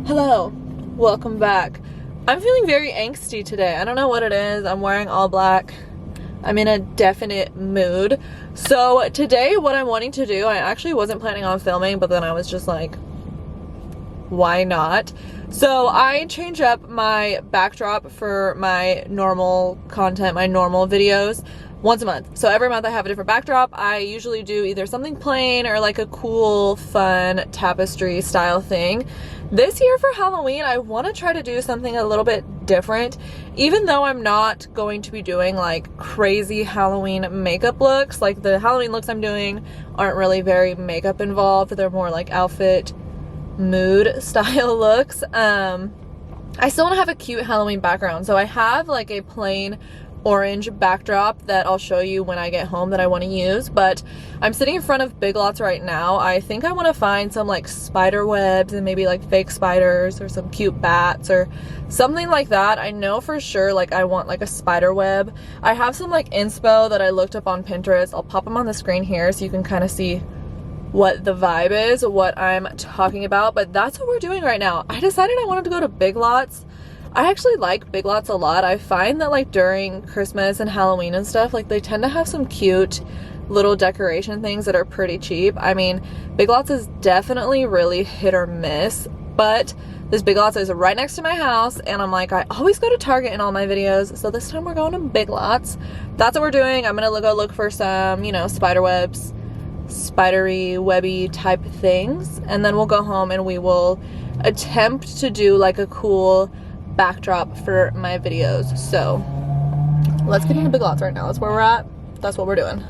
Hello, welcome back. I'm feeling very angsty today. I don't know what it is. I'm wearing all black. I'm in a definite mood. So today what I'm wanting to do, I actually wasn't planning on filming, but then I was just like, why not? So I change up my backdrop for my normal content, my normal videos once a month. So every month I have a different backdrop. I usually do either something plain or like a cool, fun tapestry style thing. This year for Halloween, I want to try to do something a little bit different, even though I'm not going to be doing like crazy Halloween makeup looks. Like the Halloween looks I'm doing aren't really very makeup involved. They're more like outfit mood style looks. I still want to have a cute Halloween background, so I have like a plain orange backdrop that I'll show you when I get home that I want to use, but I'm sitting in front of Big Lots right now. I think I want to find some like spider webs and maybe like fake spiders or some cute bats or something like that. I know for sure like I want like a spider web. I have some like inspo that I looked up on Pinterest. I'll pop them on the screen here so you can kind of see what the vibe is, what I'm talking about, but that's what we're doing right now. I decided I wanted to go to Big Lots. I actually like Big Lots a lot. I find that like during Christmas and Halloween and stuff, like they tend to have some cute little decoration things that are pretty cheap. I mean, Big Lots is definitely really hit or miss, but this Big Lots is right next to my house, and I'm like, I always go to Target in all my videos, so this time we're going to Big Lots. That's what we're doing. I'm gonna go look for some, you know, spider webs, spidery, webby type things, and then we'll go home and we will attempt to do like a cool backdrop for my videos. So let's get into Big Lots right now. That's where we're at. That's what we're doing.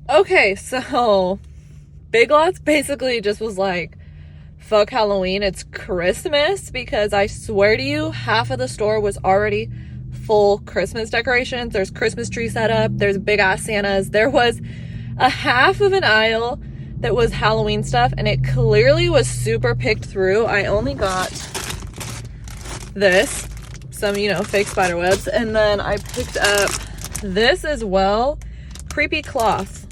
Okay, so Big Lots basically just was like, fuck Halloween, it's Christmas, because I swear to you, half of the store was already full Christmas decorations. There's Christmas tree set up, there's big ass Santas. There was a half of an aisle that was Halloween stuff, and it clearly was super picked through. I only got this, some, you know, fake spider webs, and then I picked up this as well, creepy cloth.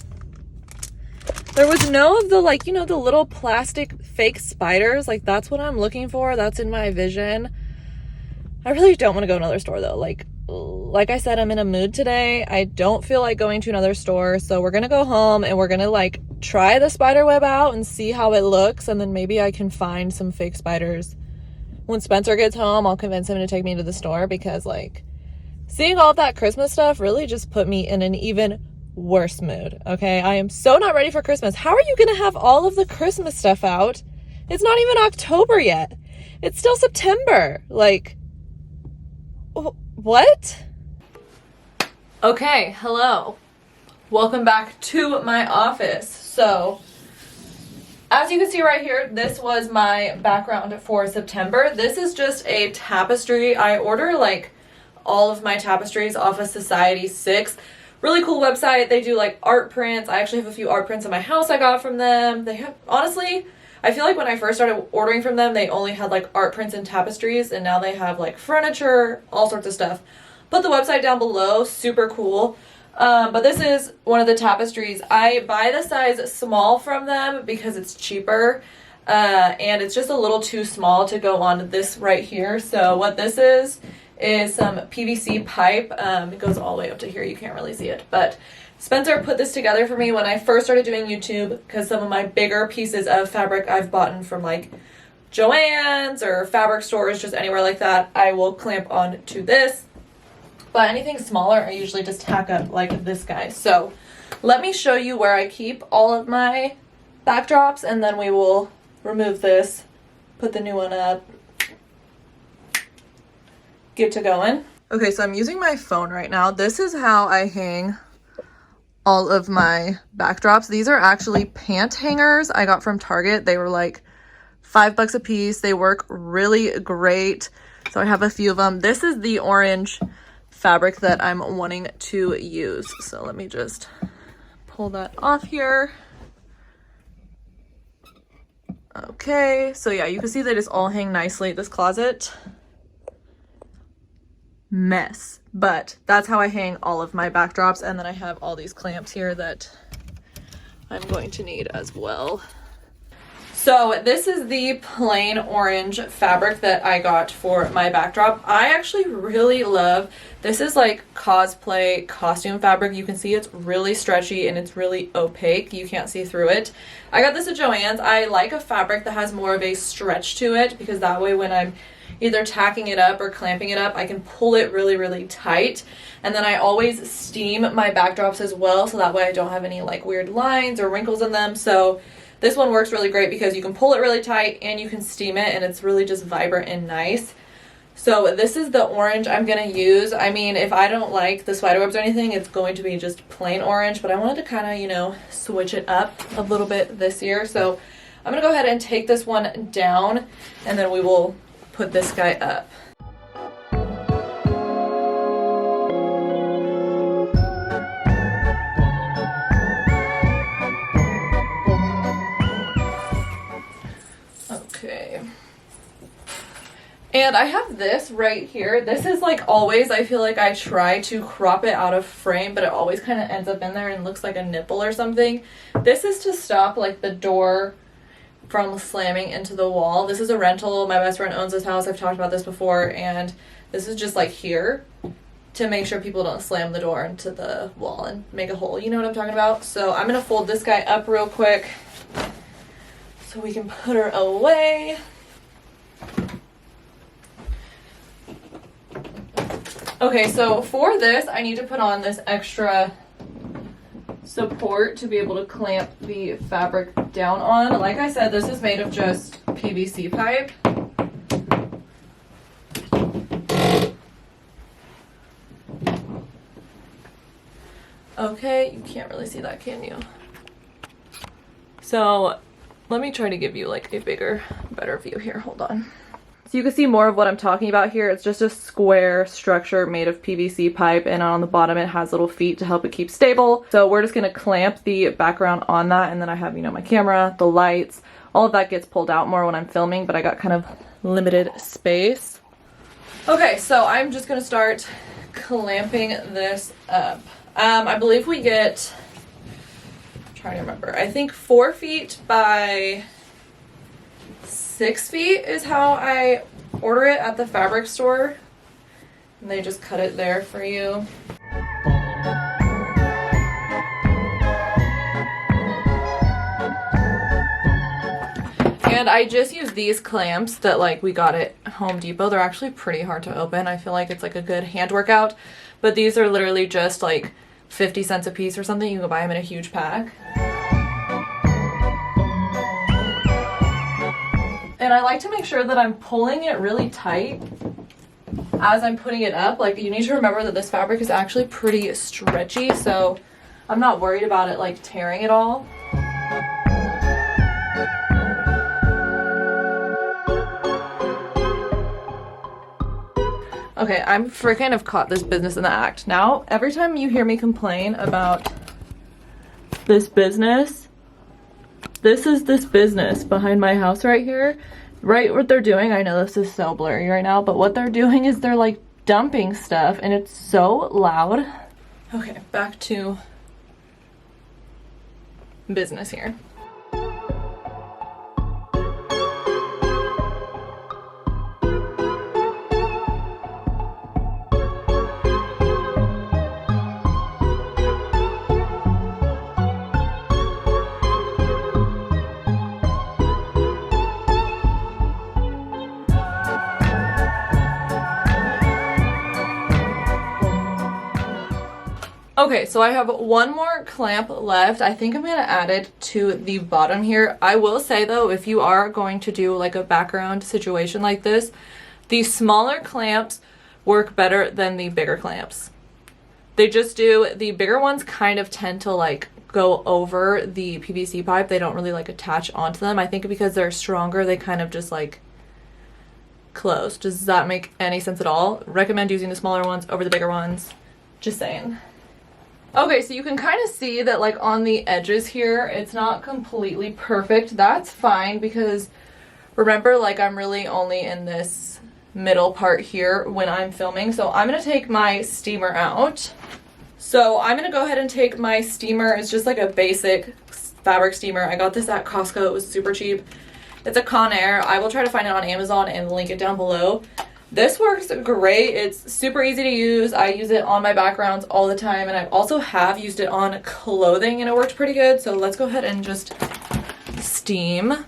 There was no of the, like, you know, the little plastic fake spiders. Like, that's what I'm looking for. That's in my vision. I really don't want to go to another store, though. Like I said, I'm in a mood today. I don't feel like going to another store. So we're going to go home and we're going to, like, try the spider web out and see how it looks. And then maybe I can find some fake spiders. When Spencer gets home, I'll convince him to take me to the store because, like, seeing all of that Christmas stuff really just put me in an even worse mood. Okay, I am so not ready for Christmas. How are you gonna have all of the Christmas stuff out? It's not even October yet. It's still September. Like, what? Okay, hello, welcome back to my office. So as you can see right here, this was my background for September. This is just a tapestry. I order like all of my tapestries off of Society6. Really cool website. They do like art prints. I actually have a few art prints in my house I got from them. They have, honestly, I feel like when I first started ordering from them, they only had like art prints and tapestries, and now they have like furniture, all sorts of stuff. Put the website down below, super cool. But this is one of the tapestries. I buy the size small from them because it's cheaper, and it's just a little too small to go on this right here. So what this is some PVC pipe. It goes all the way up to here. You can't really see it, but Spencer put this together for me when I first started doing YouTube, because some of my bigger pieces of fabric I've bought from like Joann's or fabric stores, just anywhere like that, I will clamp on to this. But anything smaller, I usually just tack up like this guy. So let me show you where I keep all of my backdrops, and then we will remove this, put the new one up, get to going. Okay, so I'm using my phone right now. This is how I hang all of my backdrops. These are actually pant hangers I got from Target. They were like $5 a piece. They work really great. So I have a few of them. This is the orange fabric that I'm wanting to use. So let me just pull that off here. Okay, so yeah, you can see they just all hang nicely. This closet, mess, but that's how I hang all of my backdrops. And then I have all these clamps here that I'm going to need as well. So this is the plain orange fabric that I got for my backdrop. I actually really love, this is like cosplay costume fabric. You can see it's really stretchy and it's really opaque. You can't see through it. I got this at Joann's. I like a fabric that has more of a stretch to it because that way when I'm either tacking it up or clamping it up, I can pull it really, really tight. And then I always steam my backdrops as well, so that way I don't have any like weird lines or wrinkles in them. So this one works really great because you can pull it really tight and you can steam it, and it's really just vibrant and nice. So this is the orange I'm gonna use. I mean, if I don't like the spiderwebs or anything, it's going to be just plain orange, but I wanted to kind of, you know, switch it up a little bit this year. So I'm gonna go ahead and take this one down, and then we will put this guy up. Okay. And I have this right here. This is like always, I feel like I try to crop it out of frame, but it always kind of ends up in there and looks like a nipple or something. This is to stop like the door from slamming into the wall. This is a rental. My best friend owns this house. I've talked about this before, and this is just like here to make sure people don't slam the door into the wall and make a hole. You know what I'm talking about? So I'm gonna fold this guy up real quick so we can put her away. Okay, so for this, I need to put on this extra support to be able to clamp the fabric down on. Like I said, this is made of just PVC pipe. Okay, you can't really see that, can you? So let me try to give you like a bigger, better view here. Hold on. So you can see more of what I'm talking about here. It's just a square structure made of PVC pipe, and on the bottom it has little feet to help it keep stable. So we're just gonna clamp the background on that, and then I have, you know, my camera, the lights, all of that gets pulled out more when I'm filming, but I got kind of limited space. Okay, so I'm just gonna start clamping this up. I believe we get, I'm trying to remember, I think 4 feet by 6 feet is how I order it at the fabric store, and they just cut it there for you. And I just use these clamps that like we got at Home Depot. They're actually pretty hard to open. I feel like it's like a good hand workout, but these are literally just like 50 cents a piece or something. You can buy them in a huge pack. And I like to make sure that I'm pulling it really tight as I'm putting it up. Like, you need to remember that this fabric is actually pretty stretchy, so I'm not worried about it like tearing it all. Okay, I'm freaking have caught this business in the act. Now, every time you hear me complain about this business, this is this business behind my house right here. Right, what they're doing, I know this is so blurry right now, but what they're doing is they're like dumping stuff, and it's so loud. Okay, back to business here. Okay, so I have one more clamp left. I think I'm going to add it to the bottom here. I will say though, if you are going to do like a background situation like this, the smaller clamps work better than the bigger clamps. They just do, the bigger ones kind of tend to like go over the PVC pipe. They don't really like attach onto them. I think because they're stronger, they kind of just like close. Does that make any sense at all? Recommend using the smaller ones over the bigger ones. Just saying. Okay, so you can kind of see that like on the edges here, it's not completely perfect. That's fine because remember, like I'm really only in this middle part here when I'm filming. So I'm gonna take my steamer out. So I'm gonna go ahead and take my steamer. It's just like a basic fabric steamer. I got this at Costco. It was super cheap. It's a Conair. I will try to find it on Amazon and link it down below. This works great. It's super easy to use. I use it on my backgrounds all the time, and I also have used it on clothing and it worked pretty good. So let's go ahead and just steam.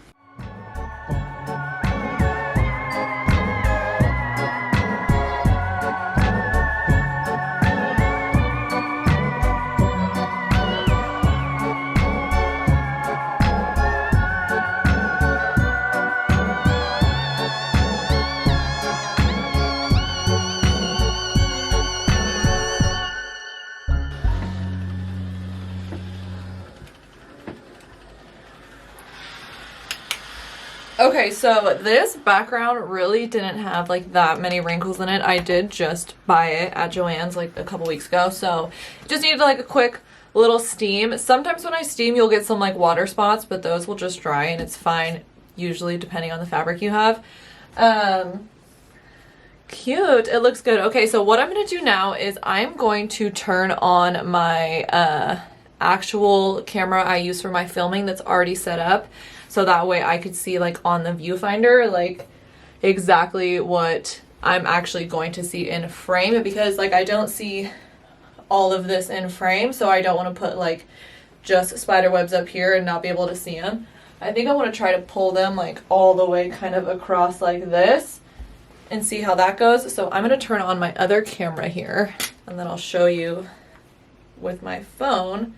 Okay, so this background really didn't have like that many wrinkles in it. I did just buy it at Joann's like a couple weeks ago, so it just needed like a quick little steam. Sometimes when I steam, you'll get some like water spots, but those will just dry and it's fine, usually depending on the fabric you have. Cute. It looks good. Okay, so what I'm going to do now is I'm going to turn on my actual camera I use for my filming that's already set up. So that way I could see like on the viewfinder, like exactly what I'm actually going to see in frame, because like I don't see all of this in frame. So I don't want to put like just spider webs up here and not be able to see them. I think I want to try to pull them like all the way kind of across like this and see how that goes. So I'm going to turn on my other camera here and then I'll show you with my phone.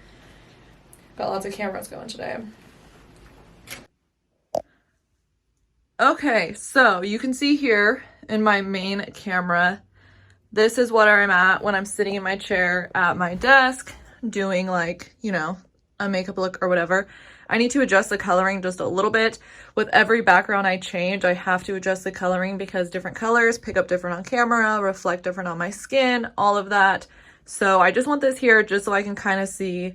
Got lots of cameras going today. Okay, so you can see here in my main camera, this is what I'm at when I'm sitting in my chair at my desk doing like, you know, a makeup look or whatever. I need to adjust the coloring just a little bit. With every background I change, I have to adjust the coloring because different colors pick up different on camera, reflect different on my skin, all of that. So I just want this here just so I can kind of see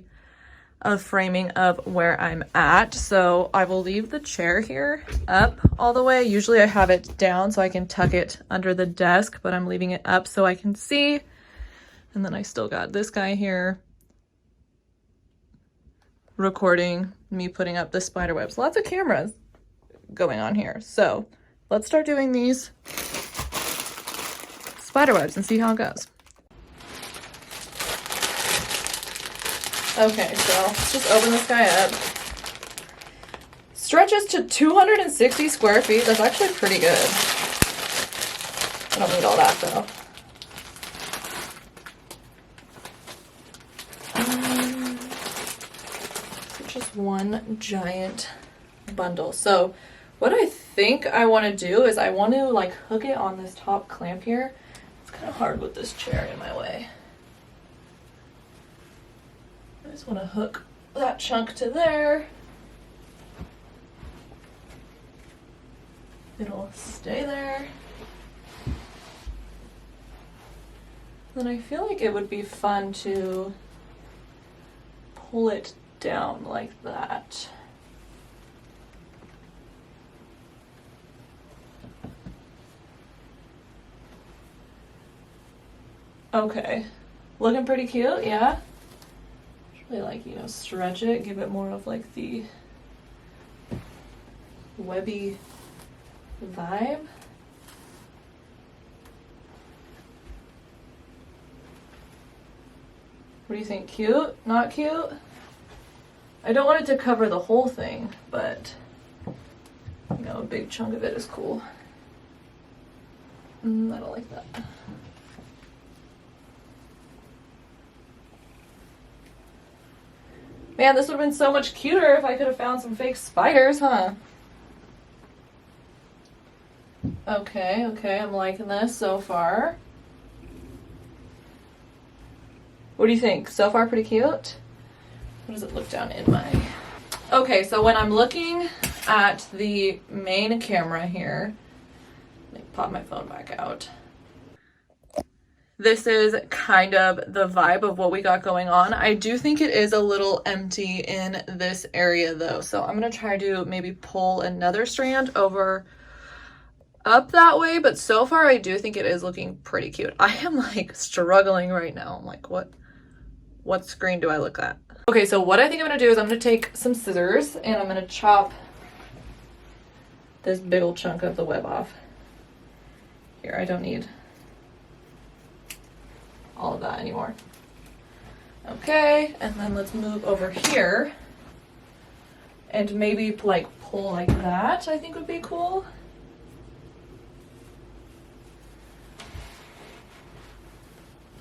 a framing of where I'm at. So I will leave the chair here up all the way. Usually I have it down so I can tuck it under the desk, but I'm leaving it up so I can see. And then I still got this guy here recording me putting up the spider webs. Lots of cameras going on here. So let's start doing these spider webs and see how it goes. Okay, so let's just open this guy up. Stretches to 260 square feet. That's actually pretty good. I don't need all that though. So just one giant bundle. So what I think I want to do is I want to like hook it on this top clamp here. It's kind of hard with this chair in my way. I just want to hook that chunk to there. It'll stay there. Then I feel like it would be fun to pull it down like that. Okay, looking pretty cute, yeah? Like, you know, stretch it, give it more of like the webby vibe. What do you think? Cute? Not cute? I don't want it to cover the whole thing, but you know, a big chunk of it is cool. I don't like that. Man, this would have been so much cuter if I could have found some fake spiders, huh? Okay, I'm liking this so far. What do you think? So far pretty cute? What does it look down in my... Okay, so when I'm looking at the main camera here, let me pop my phone back out. This is kind of the vibe of what we got going on. I do think it is a little empty in this area though. So I'm going to try to maybe pull another strand over up that way. But so far I do think it is looking pretty cute. I am like struggling right now. I'm like, what screen do I look at? Okay, so what I think I'm going to do is I'm going to take some scissors and I'm going to chop this big old chunk of the web off. Here, I don't need all of that anymore. Okay, and then let's move over here and maybe like pull like that, I think would be cool.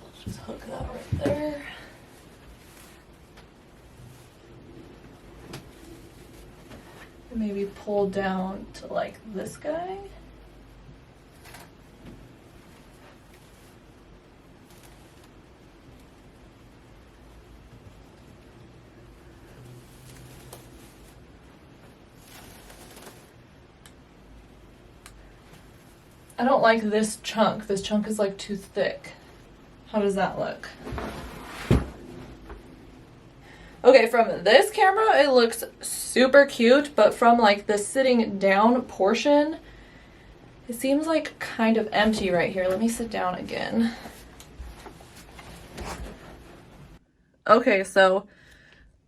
Let's just hook that right there. And maybe pull down to like this guy. I don't like this chunk. This chunk is like too thick. How does that look? Okay, from this camera, it looks super cute, but from like the sitting down portion, it seems like kind of empty right here. Let me sit down again. Okay, so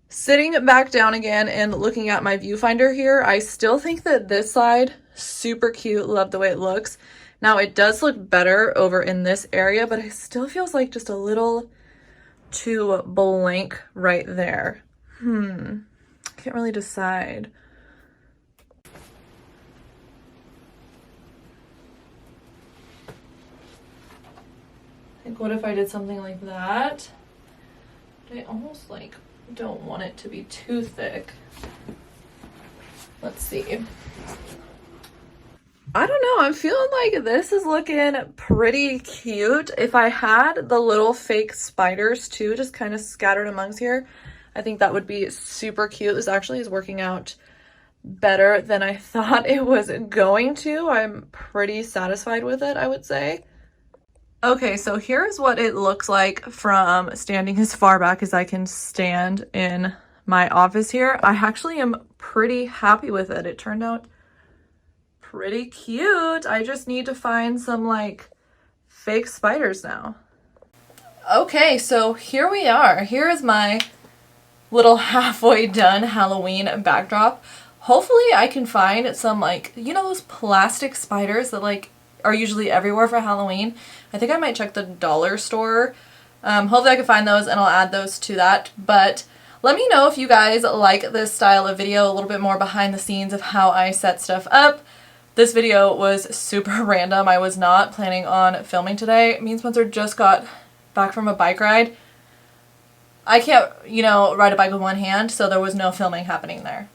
sitting back down again and looking at my viewfinder here, I still think that this side, super cute, love the way it looks. Now it does look better over in this area, but it still feels like just a little too blank right there. Can't really decide. I think what if I did something like that? But I almost like don't want it to be too thick. Let's see. I don't know, I'm feeling like this is looking pretty cute. If I had the little fake spiders too, just kind of scattered amongst here, I think that would be super cute. This actually is working out better than I thought it was going to. I'm pretty satisfied with it, I would say. Okay, so here's what it looks like from standing as far back as I can stand in my office here. I actually am pretty happy with it. It turned out pretty cute. I just need to find some like fake spiders now. Okay, so here we are. Here is my little halfway done Halloween backdrop. Hopefully I can find some like, you know, those plastic spiders that like are usually everywhere for Halloween. I think I might check the dollar store. Hopefully I can find those and I'll add those to that. But let me know if you guys like this style of video, a little bit more behind the scenes of how I set stuff up. This video was super random. I was not planning on filming today. Me and Spencer just got back from a bike ride. I can't, you know, ride a bike with one hand, so there was no filming happening there.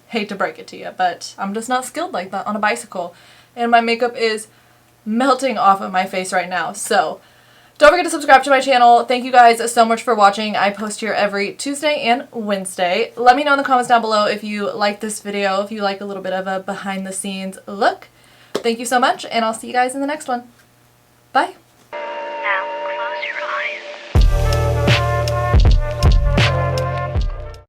Hate to break it to you, but I'm just not skilled like that on a bicycle. And my makeup is melting off of my face right now. So don't forget to subscribe to my channel. Thank you guys so much for watching. I post here every Tuesday and Wednesday. Let me know in the comments down below if you like this video, if you like a little bit of a behind the scenes look. Thank you so much, and I'll see you guys in the next one. Bye.